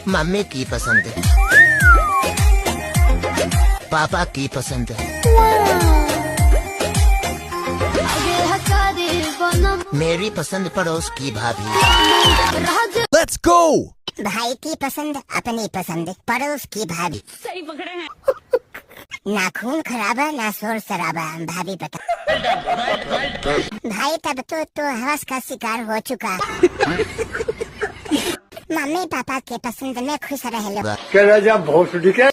Mummy की पसंद है, पापा की पसंद है, मेरी पसंद पड़ोस की भाभी। Let's go! भाई की पसंद अपनी पसंद पड़ोस की भाभी। सही पकड़े हैं। ना खून खराबा ना शोर शराबा भाभी पता। भाई तब तो हवस का शिकार हो चुका। मम्मी पापा के पसंद में खुश रह लो। क्या राजा भोसड़ी के